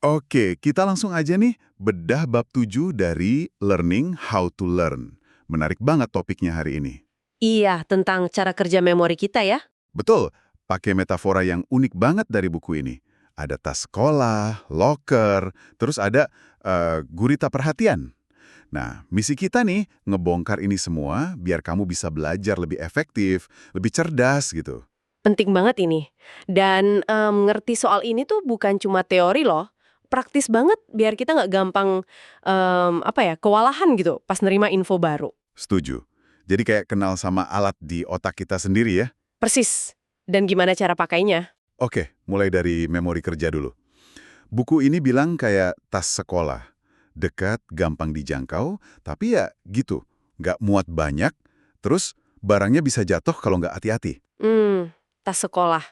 Oke, kita langsung aja nih bedah bab 7 dari Learning How to Learn. Menarik banget topiknya hari ini. Iya, tentang cara kerja memori kita ya. Betul, pakai metafora yang unik banget dari buku ini. Ada tas sekolah, loker, terus ada gurita perhatian. Nah, misi kita nih ngebongkar ini semua biar kamu bisa belajar lebih efektif, lebih cerdas gitu. Penting banget ini. Dan ngerti soal ini tuh bukan cuma teori loh. Praktis banget biar kita nggak gampang kewalahan gitu pas nerima info baru. Setuju. Jadi kayak kenal sama alat di otak kita sendiri ya. Persis. Dan gimana cara pakainya? Oke, mulai dari memori kerja dulu. Buku ini bilang kayak tas sekolah. Dekat, gampang dijangkau, tapi ya gitu. Nggak muat banyak, terus barangnya bisa jatuh kalau nggak hati-hati. Tas sekolah.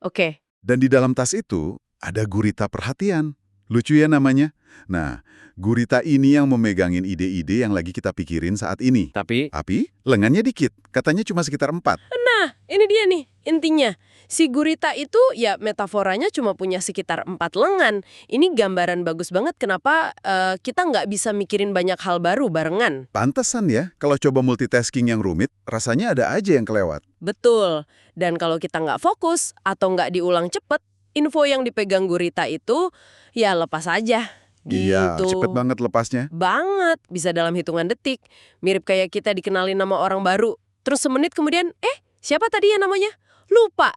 Oke. Dan di dalam tas itu ada gurita perhatian. Lucu ya namanya. Nah, gurita ini yang memegangin ide-ide yang lagi kita pikirin saat ini. Tapi, Tapi lengannya dikit, katanya cuma sekitar 4. Nah, ini dia nih intinya. Si gurita itu ya metaforanya cuma punya sekitar 4 lengan. Ini gambaran bagus banget kenapa kita nggak bisa mikirin banyak hal baru barengan. Pantesan ya, kalau coba multitasking yang rumit, rasanya ada aja yang kelewat. Betul. Dan kalau kita nggak fokus atau nggak diulang cepet, info yang dipegang gurita itu ya lepas aja. Iya, Gitu. cepet banget lepasnya. Banget. Bisa dalam hitungan detik. Mirip kayak kita dikenalin nama orang baru. Terus semenit kemudian, siapa tadi ya namanya? Lupa.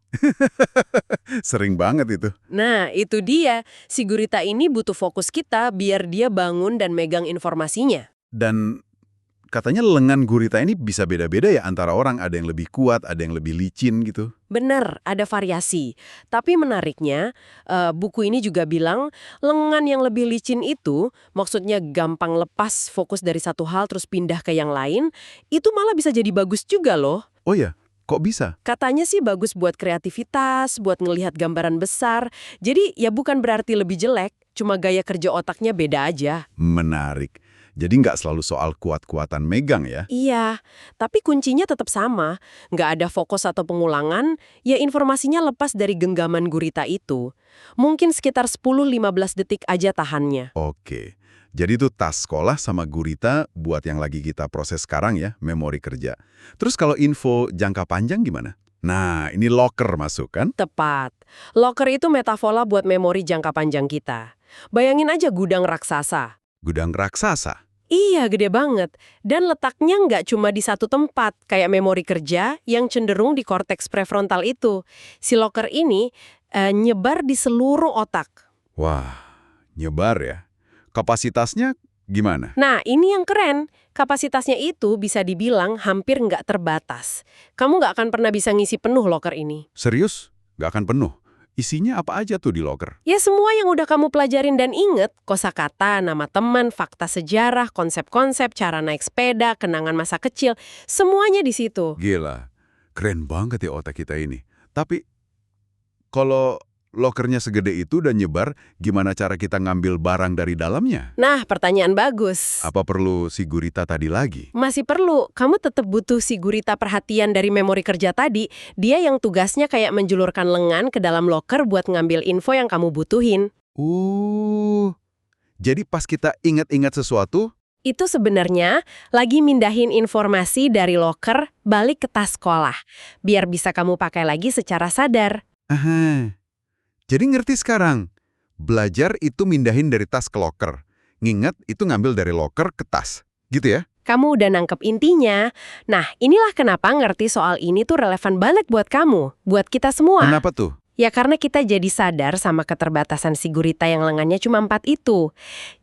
Sering banget itu. Nah, itu dia. Si gurita ini butuh fokus kita biar dia bangun dan megang informasinya. Dan katanya lengan gurita ini bisa beda-beda ya antara orang. Ada yang lebih kuat, ada yang lebih licin gitu. Benar, ada variasi. Tapi menariknya, buku ini juga bilang lengan yang lebih licin itu, maksudnya gampang lepas fokus dari satu hal terus pindah ke yang lain, itu malah bisa jadi bagus juga loh. Oh ya, kok bisa? Katanya sih bagus buat kreativitas, buat ngelihat gambaran besar. Jadi ya bukan berarti lebih jelek, cuma gaya kerja otaknya beda aja. Menarik. Jadi nggak selalu soal kuat-kuatan megang ya? Iya, tapi kuncinya tetap sama. Nggak ada fokus atau pengulangan, ya informasinya lepas dari genggaman gurita itu. Mungkin sekitar 10-15 detik aja tahannya. Oke. Jadi itu tas sekolah sama gurita buat yang lagi kita proses sekarang ya, memori kerja. Terus kalau info jangka panjang gimana? Nah, ini locker masuk kan? Tepat. Locker itu metafora buat memori jangka panjang kita. Bayangin aja gudang raksasa. Gudang raksasa. Iya, gede banget. Dan letaknya nggak cuma di satu tempat, kayak memori kerja yang cenderung di korteks prefrontal itu. Si locker ini nyebar di seluruh otak. Wah, nyebar ya. Kapasitasnya gimana? Nah, ini yang keren. Kapasitasnya itu bisa dibilang hampir nggak terbatas. Kamu nggak akan pernah bisa ngisi penuh locker ini. Serius? Nggak akan penuh? Isinya apa aja tuh di locker? Ya semua yang udah kamu pelajarin dan inget, kosakata, nama teman, fakta sejarah, konsep-konsep, cara naik sepeda, kenangan masa kecil, semuanya di situ. Gila, keren banget ya otak kita ini. Tapi, kalau lockernya segede itu dan nyebar, gimana cara kita ngambil barang dari dalamnya? Nah, pertanyaan bagus. Apa perlu si gurita tadi lagi? Masih perlu, kamu tetap butuh si gurita perhatian dari memori kerja tadi. Dia yang tugasnya kayak menjulurkan lengan ke dalam loker buat ngambil info yang kamu butuhin. Jadi pas kita ingat-ingat sesuatu, Itu sebenarnya lagi mindahin informasi dari loker balik ke tas sekolah. Biar bisa kamu pakai lagi secara sadar. jadi ngerti sekarang. Belajar itu mindahin dari tas ke loker. Nginget itu ngambil dari loker ke tas. Gitu ya? Kamu udah nangkep intinya. Nah, inilah kenapa ngerti soal ini tuh relevan banget buat kamu, buat kita semua. Kenapa tuh? Ya karena kita jadi sadar sama keterbatasan si gurita yang lengannya cuma 4 itu.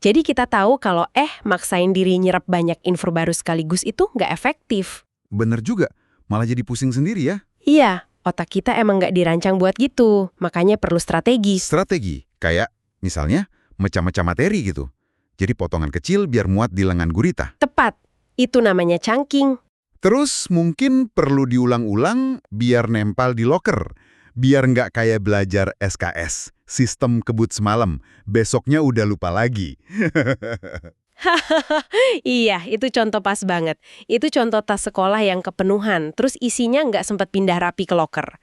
Jadi kita tahu kalau maksain diri nyerap banyak info baru sekaligus itu nggak efektif. Bener juga. Malah jadi pusing sendiri ya. Iya, otak kita emang nggak dirancang buat gitu. Makanya perlu strategis. Strategi. Kayak misalnya mecah-mecah materi gitu. Jadi potongan kecil biar muat di lengan gurita. Tepat. Itu namanya chunking. Terus mungkin perlu diulang-ulang biar nempel di loker. Biar nggak kayak belajar SKS, sistem kebut semalam. Besoknya udah lupa lagi. Iya, itu contoh pas banget. Itu contoh tas sekolah yang kepenuhan, terus isinya nggak sempat pindah rapi ke loker.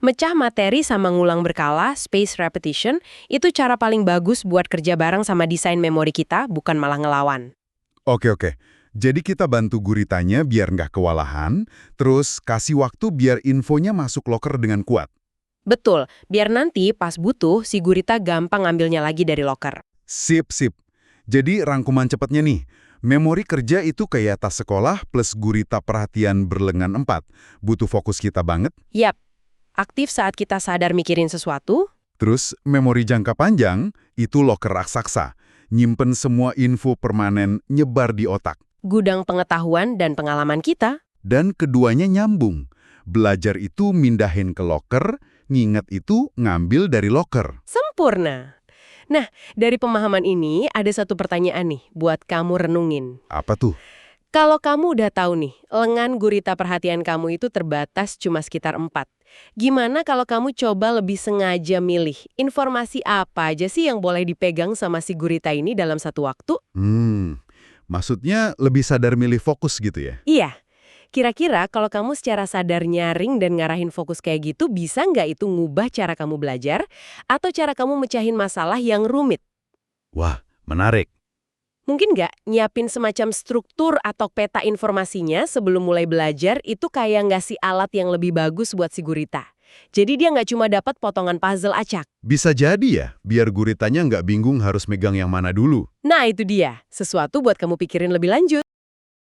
Mecah materi sama ngulang berkala, space repetition, itu cara paling bagus buat kerja bareng sama desain memori kita, bukan malah ngelawan. Oke. Jadi kita bantu guritanya biar nggak kewalahan, terus kasih waktu biar infonya masuk loker dengan kuat. Betul, biar nanti pas butuh, si gurita gampang ngambilnya lagi dari loker. Sip. Jadi rangkuman cepatnya nih, memori kerja itu kayak tas sekolah plus gurita perhatian berlengan 4. Butuh fokus kita banget. Yap, aktif saat kita sadar mikirin sesuatu. Terus memori jangka panjang itu loker raksasa. Nyimpen semua info permanen nyebar di otak. Gudang pengetahuan dan pengalaman kita. Dan keduanya nyambung. Belajar itu mindahin ke loker, nginget itu ngambil dari loker. Sempurna. Nah, dari pemahaman ini ada satu pertanyaan nih buat kamu renungin. Apa tuh? Kalau kamu udah tahu nih, lengan gurita perhatian kamu itu terbatas cuma sekitar 4. Gimana kalau kamu coba lebih sengaja milih informasi apa aja sih yang boleh dipegang sama si gurita ini dalam satu waktu? Maksudnya lebih sadar milih fokus gitu ya? Iya. Kira-kira kalau kamu secara sadar nyaring dan ngarahin fokus kayak gitu, bisa nggak itu ngubah cara kamu belajar atau cara kamu mecahin masalah yang rumit? Wah, menarik. Mungkin nggak nyiapin semacam struktur atau peta informasinya sebelum mulai belajar itu kayak ngasih alat yang lebih bagus buat si gurita. Jadi dia nggak cuma dapat potongan puzzle acak. Bisa jadi ya, biar guritanya nggak bingung harus megang yang mana dulu. Nah itu dia, sesuatu buat kamu pikirin lebih lanjut.